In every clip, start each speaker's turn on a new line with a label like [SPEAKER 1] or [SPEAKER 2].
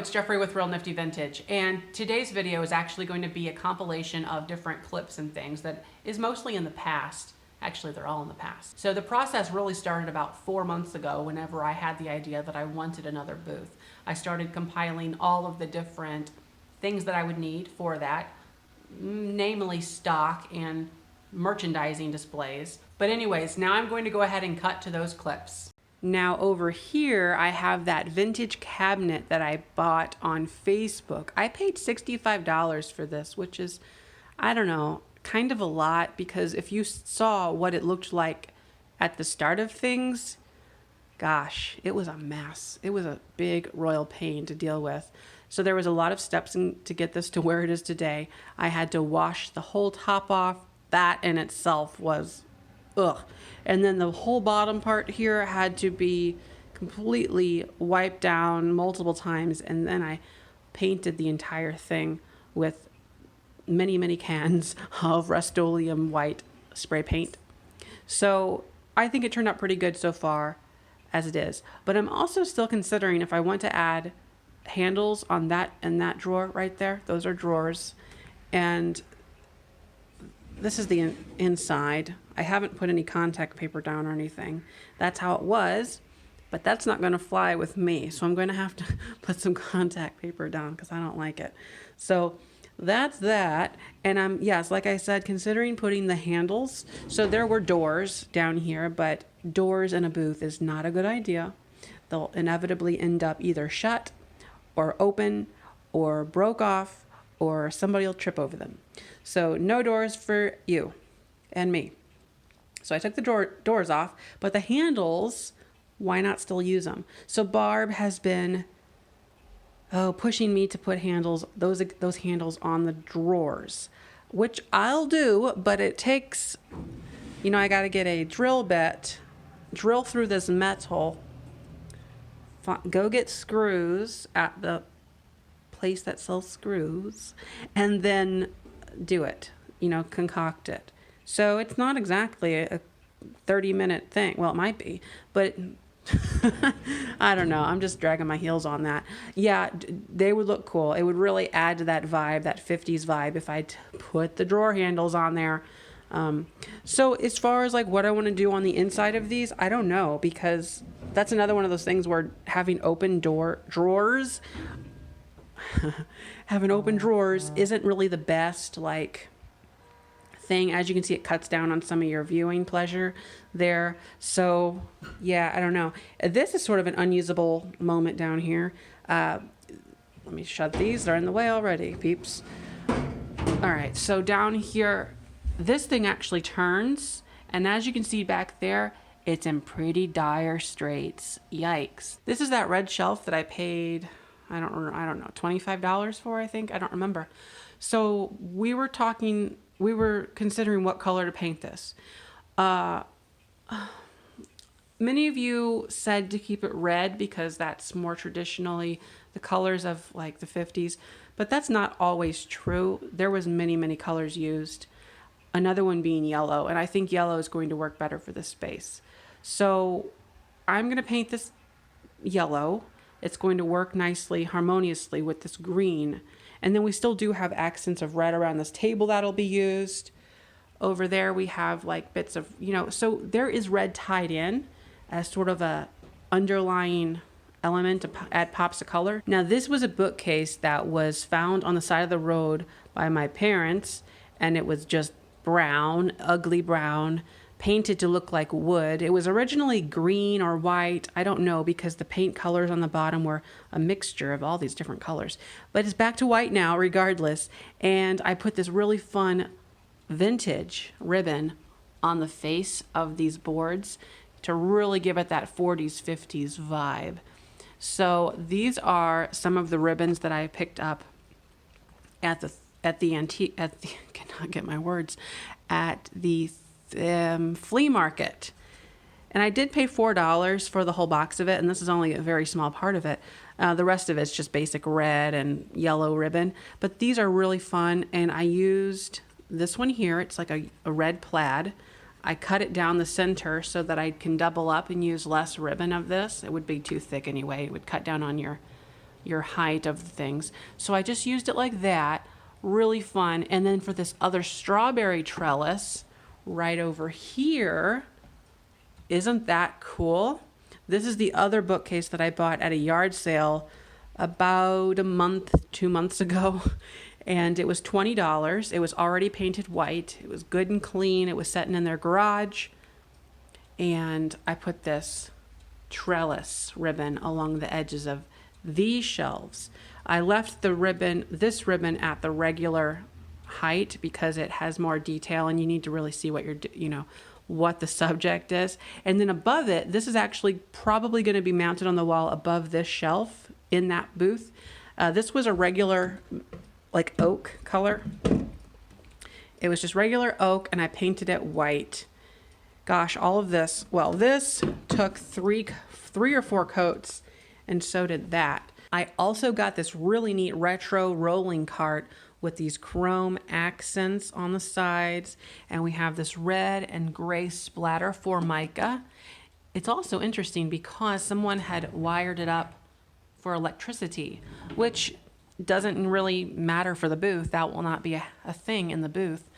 [SPEAKER 1] it's Jeffrey with Real Nifty Vintage, and today's video is actually going to be a compilation of different clips and things that is mostly in the past. Actually, they're all in the past. So the process really started about 4 months ago whenever I had the idea that I wanted another booth. I started compiling all of the different things that I would need for that, namely stock and merchandising displays. But anyways, now I'm going to go ahead and cut to those clips. Now over here, I have that vintage cabinet that I bought on Facebook. I paid $65 for this, which is, I don't know, kind of a lot, because if you saw what it looked like at the start of things, gosh, it was a mess. It was a big royal pain to deal with. So there was a lot of steps to get this to where it is today. I had to wash the whole top off. That in itself was ugh. And then the whole bottom part here had to be completely wiped down multiple times. And then I painted the entire thing with many, many cans of Rust-Oleum white spray paint. So I think it turned out pretty good so far as it is. But I'm also still considering if I want to add handles on that and that drawer right there. Those are drawers. And this is the inside. I haven't put any contact paper down or anything. That's how it was, but that's not going to fly with me. So I'm going to have to put some contact paper down because I don't like it. So that's that. And I'm, yes, like I said, considering putting the handles. So there were doors down here, but doors in a booth is not a good idea. They'll inevitably end up either shut or open or broke off, or somebody will trip over them. So no doors for you and me. So I took the doors off, but the handles, why not still use them? So Barb has been pushing me to put handles, those handles on the drawers, which I'll do, but it takes, I got to get a drill bit, drill through this metal, go get screws at the place that sells screws, and then do it, concoct it. So it's not exactly a 30-minute thing. Well, it might be, but I don't know. I'm just dragging my heels on that. Yeah, they would look cool. It would really add to that vibe, that 50s vibe, if I put the drawer handles on there. So as far as like what I want to do on the inside of these, I don't know, because that's another one of those things where having open drawers having open drawers isn't really the best thing. As you can see, it cuts down on some of your viewing pleasure there. So yeah, I don't know. This is sort of an unusable moment down here. Let me shut these. They're in the way already, peeps. All right, so down here, this thing actually turns, and as you can see back there, it's in pretty dire straits. Yikes. This is that red shelf that I paid, I don't know, $25 for, I think. I don't remember. So we were considering what color to paint this. Many of you said to keep it red because that's more traditionally the colors of like the 50s, but that's not always true. There was many, many colors used. Another one being yellow, and I think yellow is going to work better for this space. So I'm going to paint this yellow. It's going to work nicely, harmoniously with this green. And then we still do have accents of red around this table that'll be used. Over there we have like bits of, so there is red tied in as sort of a underlying element to add pops of color. Now this was a bookcase that was found on the side of the road by my parents, and it was just brown, ugly brown, painted to look like wood. It was originally green or white. I don't know, because the paint colors on the bottom were a mixture of all these different colors. But it's back to white now regardless. And I put this really fun vintage ribbon on the face of these boards to really give it that 40s, 50s vibe. So these are some of the ribbons that I picked up at the cannot get my words, at the flea market. And I did pay $4 for the whole box of it, and this is only a very small part of it. The rest of it's just basic red and yellow ribbon, but these are really fun. And I used this one here. It's like a red plaid. I cut it down the center so that I can double up and use less ribbon of this. It would be too thick anyway. It would cut down on your your height of the things. So I just used it like that. Really fun. And then for this other strawberry trellis right over here, isn't that cool? This is the other bookcase that I bought at a yard sale about a month, 2 months ago. And it was $20. It was already painted white. It was good and clean. It was sitting in their garage. And I put this trellis ribbon along the edges of these shelves. I left the ribbon, this ribbon, at the regular height because it has more detail and you need to really see what you're, what the subject is. And then above it, this is actually probably going to be mounted on the wall above this shelf in that booth. This was a regular, like, oak color. It was just regular oak, and I painted it white. Gosh, all of this, well, this took three or four coats, and so did that. I also got this really neat retro rolling cart with these chrome accents on the sides, and we have this red and gray splatter for mica. It's also interesting because someone had wired it up for electricity, which doesn't really matter for the booth. That will not be a thing in the booth.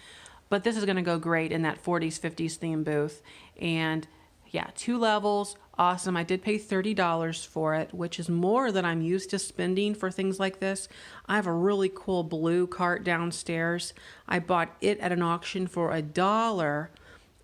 [SPEAKER 1] But this is going to go great in that 40s, 50s theme booth. And yeah, 2 levels, awesome. I did pay $30 for it, which is more than I'm used to spending for things like this. I have a really cool blue cart downstairs. I bought it at an auction for $1,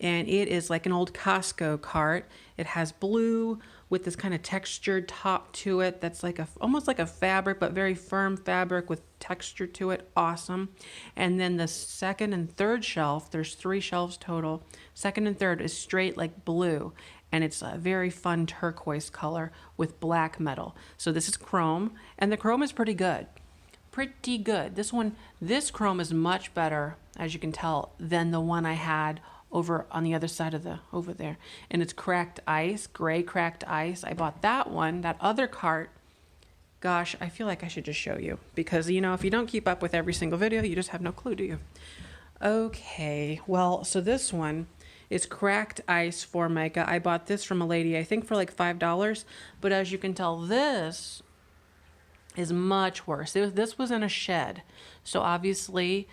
[SPEAKER 1] and it is like an old Costco cart. It has blue with this kind of textured top to it that's like almost like a fabric, but very firm fabric with texture to it. Awesome. And then the second and third shelf, there's 3 shelves total. Second and third is straight like blue, and it's a very fun turquoise color with black metal. So this is chrome, and the chrome is pretty good. Pretty good. This chrome is much better, as you can tell, than the one I had over on the other side of over there. And it's cracked ice, gray cracked ice. I bought that one, that other cart. Gosh, I feel like I should just show you because, if you don't keep up with every single video, you just have no clue, do you? Okay, well, so this one is cracked ice for mica. I bought this from a lady, I think for like $5, but as you can tell, this is much worse. This was in a shed, so obviously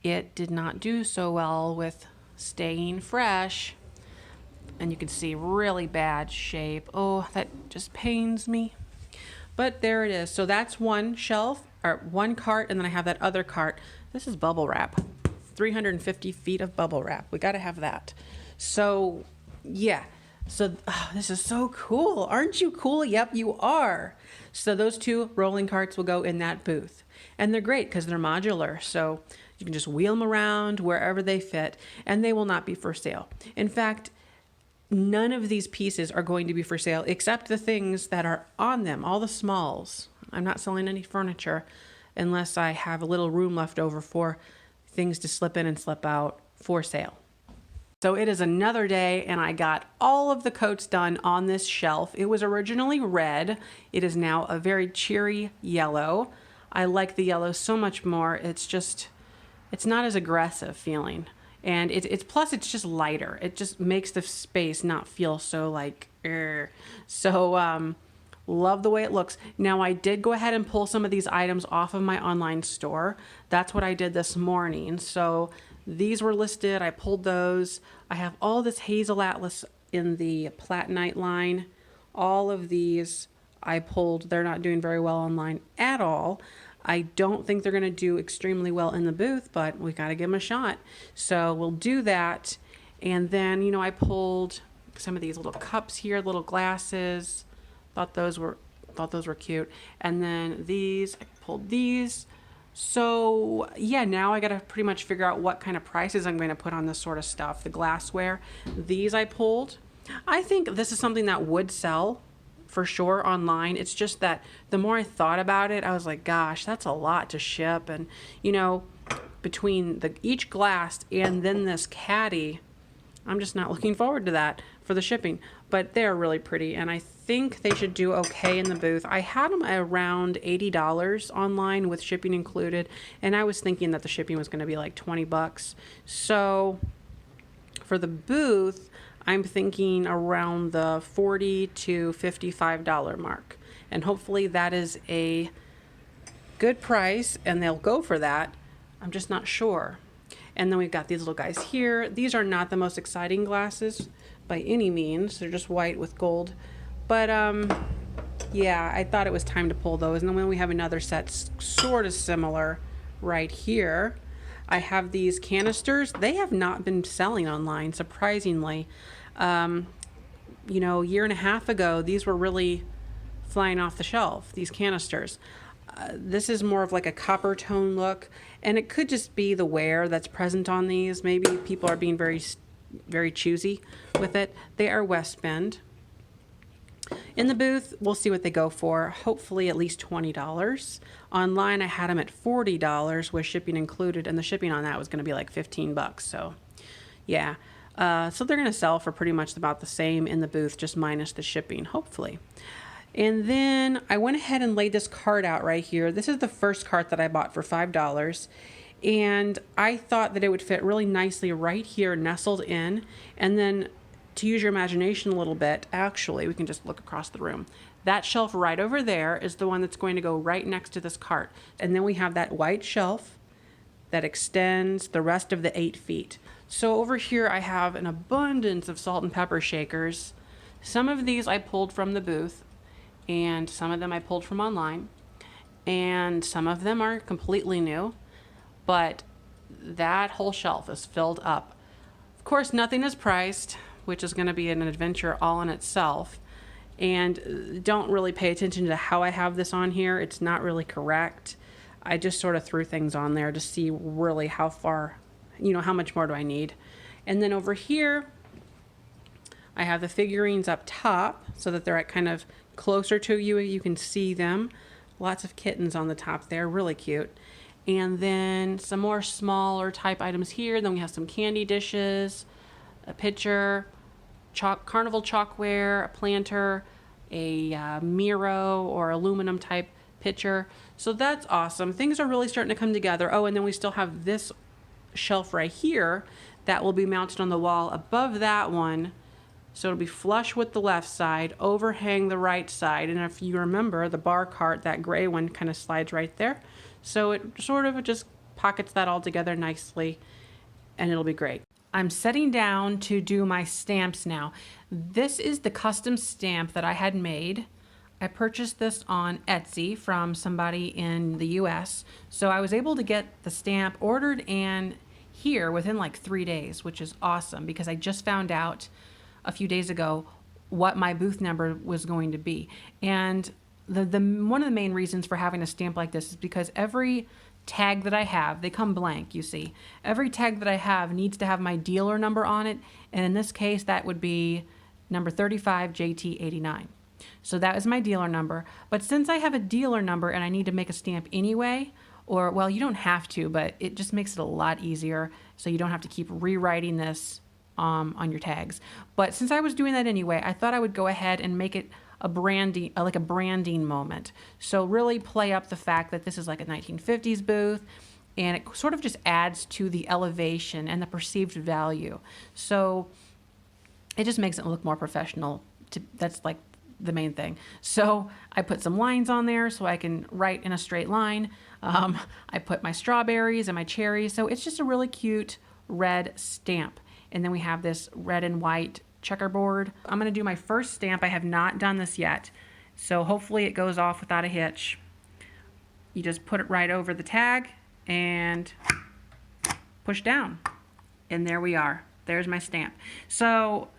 [SPEAKER 1] it did not do so well with staying fresh, and you can see really bad shape. Oh, that just pains me. But there it is. So that's one shelf, or one cart, and then I have that other cart. This is bubble wrap. 350 feet of bubble wrap. We got to have that. So yeah, so this is so cool. Aren't you cool? Yep, you are. So those 2 rolling carts will go in that booth, and they're great because they're modular. So you can just wheel them around wherever they fit, and they will not be for sale. In fact, none of these pieces are going to be for sale except the things that are on them, all the smalls. I'm not selling any furniture unless I have a little room left over for things to slip in and slip out for sale. So it is another day, and I got all of the coats done on this shelf. It was originally red. It is now a very cheery yellow. I like the yellow so much more. It's not as aggressive feeling, and it's plus it's just lighter. It just makes the space not feel so like so love the way it looks. Now I did go ahead and pull some of these items off of my online store. That's what I did this morning. So these were listed. I pulled those. I have all this hazel atlas in the platinite line. All of these I pulled. They're not doing very well online at all. I don't think they're going to do extremely well in the booth, but we got to give them a shot. So we'll do that. And then, I pulled some of these little cups here, little glasses. Thought those were cute. And then I pulled these. So yeah, now I got to pretty much figure out what kind of prices I'm going to put on this sort of stuff. The glassware, these I pulled. I think this is something that would sell for sure online. It's just that the more I thought about it, I was like, gosh, that's a lot to ship. And between each glass and then this caddy, I'm just not looking forward to that for the shipping. But they're really pretty, and I think they should do okay in the booth. I had them around $80 online with shipping included, and I was thinking that the shipping was going to be like $20. So for the booth, I'm thinking around the $40 to $55 mark. and hopefully that is a good price and they'll go for that. I'm just not sure. And then we've got these little guys here. These are not the most exciting glasses by any means. They're just white with gold. But yeah, I thought it was time to pull those. And then we have another set sort of similar right here. I have these canisters. They have not been selling online, surprisingly. You know, a year and a half ago, these were really flying off the shelf, these canisters. This is more of like a copper tone look, and it could just be the wear that's present on these. Maybe people are being very choosy with it. They are West Bend. In the booth, we'll see what they go for. Hopefully at least $20. Online, I had them at $40 with shipping included, and the shipping on that was going to be like 15 bucks. So yeah, so they're going to sell for pretty much about the same in the booth, just minus the shipping, hopefully. And then I went ahead and laid this cart out right here. This is the first cart that I bought for $5. And I thought that it would fit really nicely right here, nestled in. And then to use your imagination a little bit, actually, we can just look across the room. That shelf right over there is the one that's going to go right next to this cart. And then we have that white shelf that extends the rest of the 8 feet. So over here, I have an abundance of salt and pepper shakers. Some of these I pulled from the booth, and some of them I pulled from online, and some of them are completely new, but that whole shelf is filled up. Of course, nothing is priced, which is going to be an adventure all in itself, and don't really pay attention to how I have this on here. It's not really correct. I just sort of threw things on there to see really how far, you know, how much more do I need. And then over here, I have the figurines up top so that they're at kind of closer to you. You can see them. Lots of kittens on the top there, really cute. And then some more smaller type items here. Then we have some candy dishes, a pitcher, carnival chalkware, a planter, a Miro or aluminum type pitcher. So that's awesome. Things are really starting to come together. Oh, and then we still have this shelf right here that will be mounted on the wall above that one. So it'll be flush with the left side, overhang the right side. And if you remember, the bar cart, that gray one kind of slides right there. So it sort of just pockets that all together nicely, and it'll be great. I'm setting down to do my stamps now. This is the custom stamp that I had made. I purchased this on Etsy from somebody in the US. So I was able to get the stamp ordered and here within like 3 days, which is awesome because I just found out a few days ago what my booth number was going to be. And the one of the main reasons for having a stamp like this is because every tag that I have, they come blank, you see. Every tag that I have needs to have my dealer number on it, and in this case that would be number 35JT89. So that is my dealer number. But since I have a dealer number and I need to make a stamp anyway, or well, you don't have to, but it just makes it a lot easier so you don't have to keep rewriting this on your tags. But since I was doing that anyway, I thought I would go ahead and make it a branding, like a branding moment. So really play up the fact that this is like a 1950s booth, and it sort of just adds to the elevation and the perceived value. So it just makes it look more professional. That's like the main thing. So I put some lines on there so I can write in a straight line. I put my strawberries and my cherries. So it's just a really cute red stamp. And then we have this red and white checkerboard. I'm going to do my first stamp. I have not done this yet, so hopefully it goes off without a hitch. You just put it right over the tag and push down, and there we are. There's my stamp. So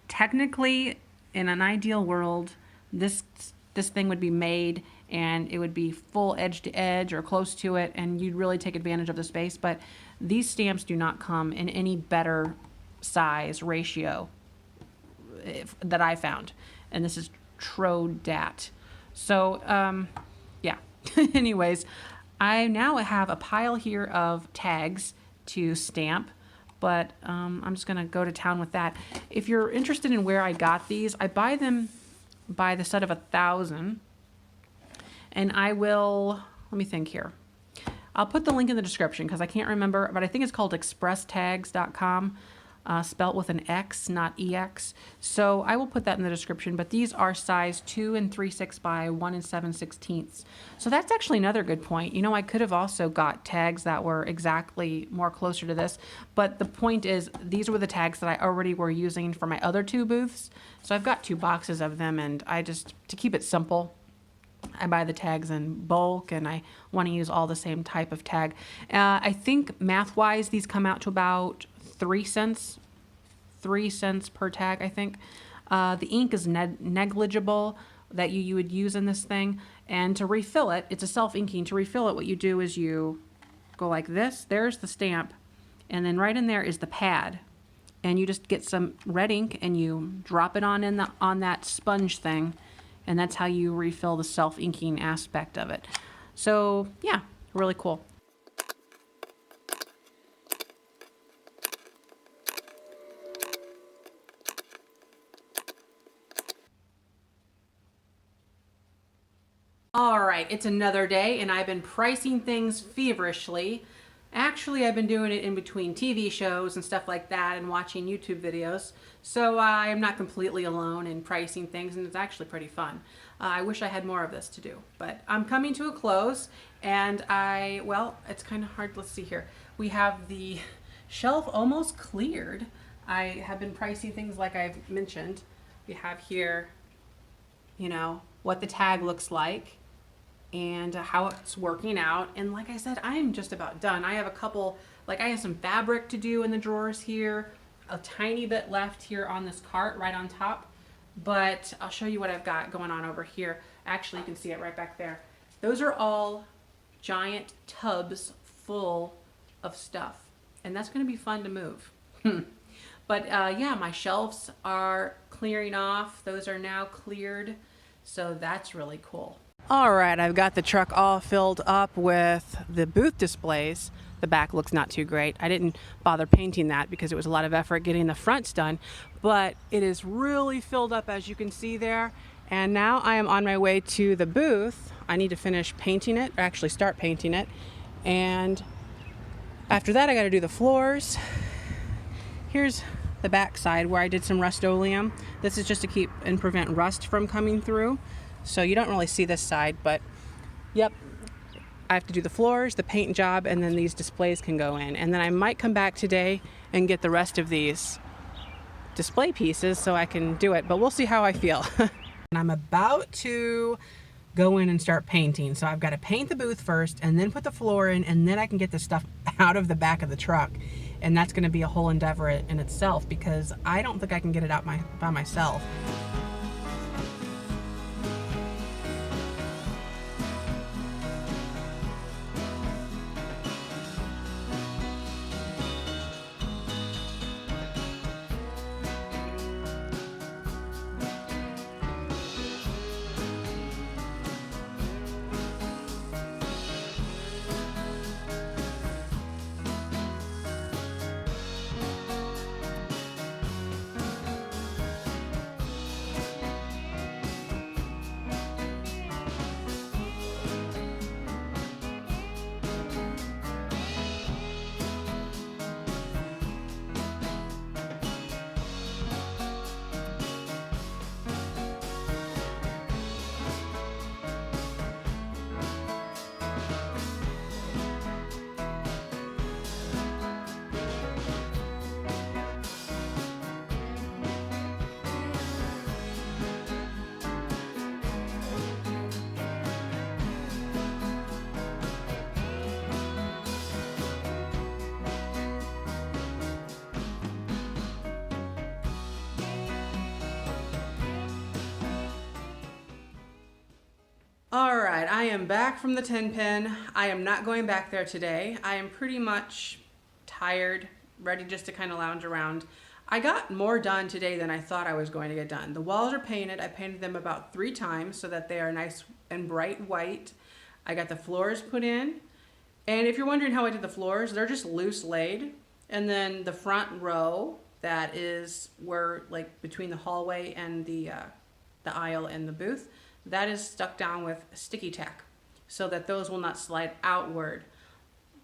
[SPEAKER 1] technically, in an ideal world, this thing would be made and it would be full edge to edge or close to it, and you'd really take advantage of the space. But these stamps do not come in any better size ratio that I found, and this is Trodat. So yeah. Anyways, I now have a pile here of tags to stamp, but I'm just gonna go to town with that. If you're interested in where I got these, I buy them by the set of 1,000, and I will, let me think here. I'll put the link in the description because I can't remember, but I think it's called expresstags.com. spelt with an X, not EX. So I will put that in the description, but these are size 2 3/6 by 1 7/16. So that's actually another good point. You know, I could have also got tags that were exactly more closer to this, but the point is these were the tags that I already were using for my other 2 booths. So I've got 2 boxes of them, and I just, to keep it simple, I buy the tags in bulk, and I want to use all the same type of tag. I think math-wise, these come out to about 3 cents. 3 cents per tag, I think. The ink is negligible that you would use in this thing. And to refill it, it's a self-inking. To refill it, what you do is you go like this. There's the stamp. And then right in there is the pad. And you just get some red ink and you drop it on that sponge thing. And that's how you refill the self-inking aspect of it. So yeah, really cool. All right, it's another day, and I've been pricing things feverishly. Actually, I've been doing it in between TV shows and stuff like that and watching YouTube videos. So I am not completely alone in pricing things, and it's actually pretty fun. I wish I had more of this to do, but I'm coming to a close, and well, it's kind of hard. Let's see here. We have the shelf almost cleared. I have been pricing things like I've mentioned. We have here, you know, what the tag looks like and how it's working out. And like I said, I'm just about done. I have a couple, like I have some fabric to do in the drawers here, a tiny bit left here on this cart right on top, but I'll show you what I've got going on over here. Actually, you can see it right back there. Those are all giant tubs full of stuff, and that's going to be fun to move. But yeah, my shelves are clearing off. Those are now cleared, so that's really cool. All right, I've got the truck all filled up with the booth displays. The back looks not too great. I didn't bother painting that because it was a lot of effort getting the fronts done, but it is really filled up, as you can see there. And now I am on my way to the booth. I need to finish painting it, or actually start painting it. And after that, I got to do the floors. Here's the back side where I did some Rust-Oleum. This is just to keep and prevent rust from coming through. So you don't really see this side, but yep, I have to do the floors, the paint job, and then these displays can go in. And then I might come back today and get the rest of these display pieces so I can do it, but we'll see how I feel. And I'm about to go in and start painting. So I've got to paint the booth first and then put the floor in, and then I can get the stuff out of the back of the truck. And that's going to be a whole endeavor in itself because I don't think I can get it out by myself. All right, I am back from the 10 pin. I am not going back there today. I am pretty much tired, ready just to kind of lounge around. I got more done today than I thought I was going to get done. The walls are painted. I painted them about 3 times so that they are nice and bright white. I got the floors put in. And if you're wondering how I did the floors, they're just loose laid. And then the front row, that is where, like, between the hallway and the aisle and the booth, that is stuck down with sticky tack so that those will not slide outward.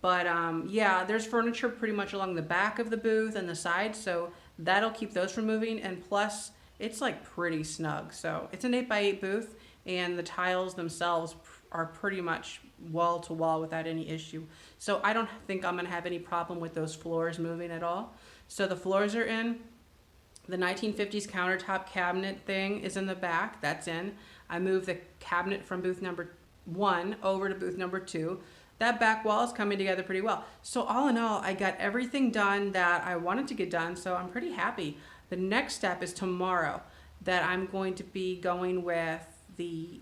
[SPEAKER 1] But yeah, there's furniture pretty much along the back of the booth and the sides, so that'll keep those from moving. And plus, it's like pretty snug. So it's an 8x8 booth, and the tiles themselves are pretty much wall to wall without any issue. So I don't think I'm gonna have any problem with those floors moving at all. So the floors are in. The 1950s countertop cabinet thing is in the back. That's in. I moved the cabinet from booth number 1 over to booth number 2. That back wall is coming together pretty well. So all in all, I got everything done that I wanted to get done, so I'm pretty happy. The next step is tomorrow, that I'm going to be going with the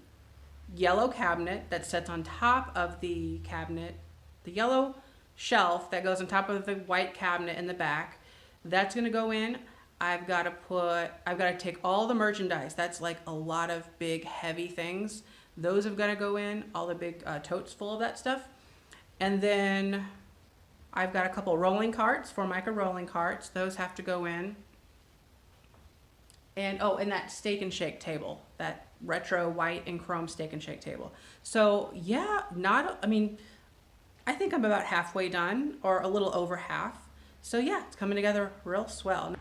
[SPEAKER 1] yellow cabinet that sits on top of the cabinet, the yellow shelf that goes on top of the white cabinet in the back. That's gonna go in. I've got to take all the merchandise. That's like a lot of big, heavy things. Those have got to go in, all the big totes full of that stuff. And then I've got a couple rolling carts, Formica rolling carts. Those have to go in. And oh, and that steak and shake table, that retro white and chrome steak and shake table. So yeah, I think I'm about halfway done, or a little over half. So yeah, it's coming together real swell.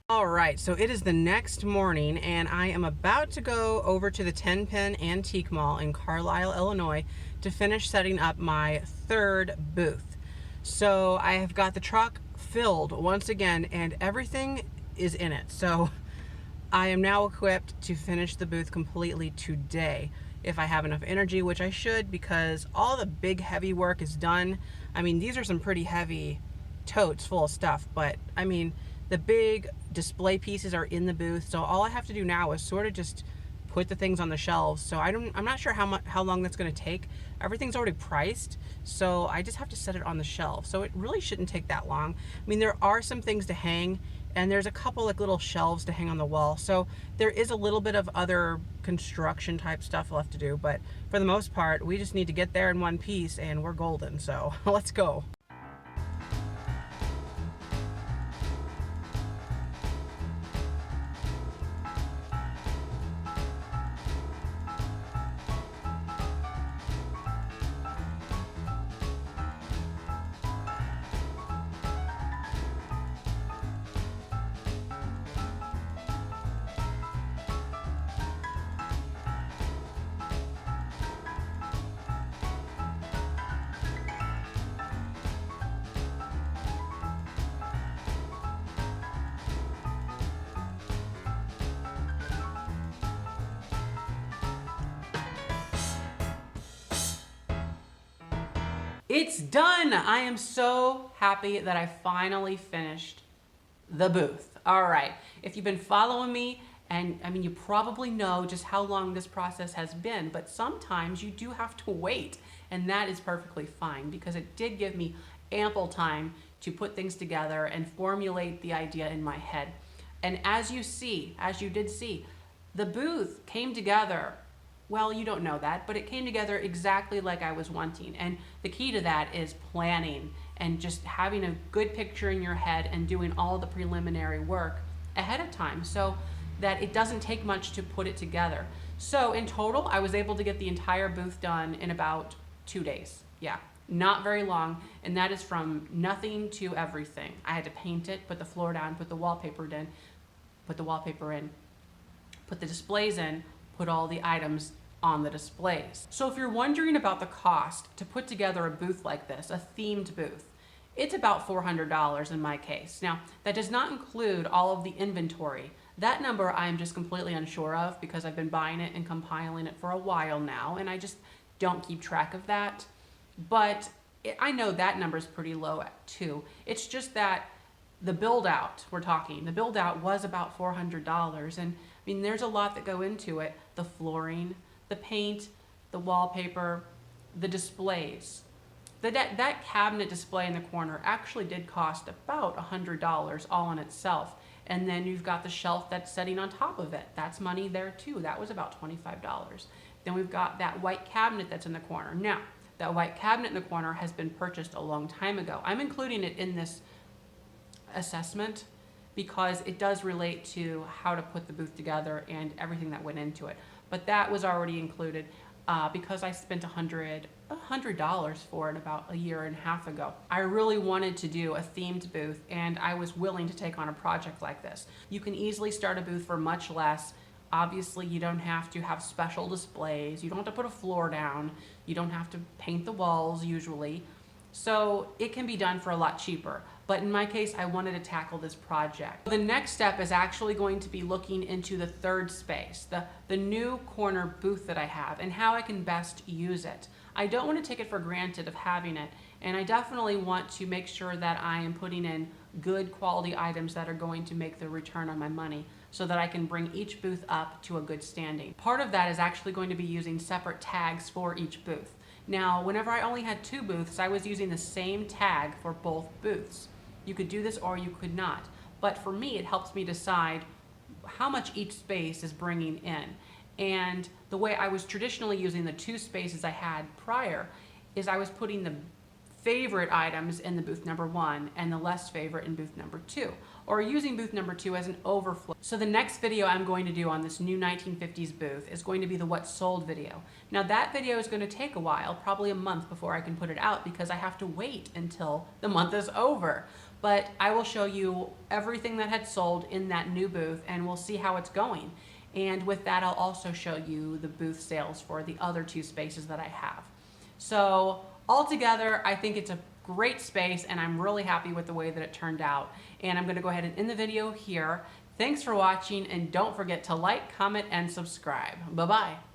[SPEAKER 1] All right, so it is the next morning, and I am about to go over to the 10-Pin Antique Mall in Carlisle, Illinois, to finish setting up my third booth. So I have got the truck filled once again, and everything is in it. So I am now equipped to finish the booth completely today, if I have enough energy, which I should, because all the big heavy work is done. I mean, these are some pretty heavy totes full of stuff, but I mean, the big display pieces are in the booth, so all I have to do now is sort of just put the things on the shelves. So I'm not sure how long that's going to take. Everything's already priced, so I just have to set it on the shelf. So it really shouldn't take that long. I mean, there are some things to hang, and there's a couple like little shelves to hang on the wall. So there is a little bit of other construction type stuff left to do, but for the most part, we just need to get there in one piece and we're golden. So let's go. It's done. I am so happy that I finally finished the booth. All right, if you've been following me, and I mean, you probably know just how long this process has been, but sometimes you do have to wait, and that is perfectly fine because it did give me ample time to put things together and formulate the idea in my head. And as you did see, the booth came together. Well, you don't know that, but it came together exactly like I was wanting. And the key to that is planning and just having a good picture in your head and doing all the preliminary work ahead of time so that it doesn't take much to put it together. So in total, I was able to get the entire booth done in about 2 days. Yeah, not very long. And that is from nothing to everything. I had to paint it, put the floor down, put the wallpaper in, put the displays in, put all the items on the displays. So if you're wondering about the cost to put together a booth like this, a themed booth, it's about $400 in my case. Now, that does not include all of the inventory. That number I am just completely unsure of because I've been buying it and compiling it for a while now, and I just don't keep track of that. But I know that number is pretty low too. It's just that the build out, the build out was about $400, and I mean, there's a lot that go into it. The flooring, the paint, the wallpaper, the displays. That cabinet display in the corner actually did cost about $100 all in itself. And then you've got the shelf that's sitting on top of it. That's money there too. That was about $25. Then we've got that white cabinet that's in the corner. Now, that white cabinet in the corner has been purchased a long time ago. I'm including it in this assessment because it does relate to how to put the booth together and everything that went into it. But that was already included because I spent $100 for it about a year and a half ago. I really wanted to do a themed booth, and I was willing to take on a project like this. You can easily start a booth for much less. Obviously, you don't have to have special displays. You don't have to put a floor down. You don't have to paint the walls usually. So it can be done for a lot cheaper. But in my case, I wanted to tackle this project. The next step is actually going to be looking into the third space, the new corner booth that I have, and how I can best use it. I don't want to take it for granted of having it, and I definitely want to make sure that I am putting in good quality items that are going to make the return on my money so that I can bring each booth up to a good standing. Part of that is actually going to be using separate tags for each booth. Now, whenever I only had 2 booths, I was using the same tag for both booths. You could do this or you could not. But for me, it helps me decide how much each space is bringing in. And the way I was traditionally using the 2 spaces I had prior is I was putting the favorite items in the booth number 1 and the less favorite in booth number 2, or using booth number 2 as an overflow. So the next video I'm going to do on this new 1950s booth is going to be the what sold video. Now that video is going to take a while, probably a month before I can put it out because I have to wait until the month is over. But I will show you everything that had sold in that new booth and we'll see how it's going. And with that, I'll also show you the booth sales for the other 2 spaces that I have. So altogether, I think it's a great space and I'm really happy with the way that it turned out. And I'm gonna go ahead and end the video here. Thanks for watching, and don't forget to like, comment, and subscribe. Bye-bye.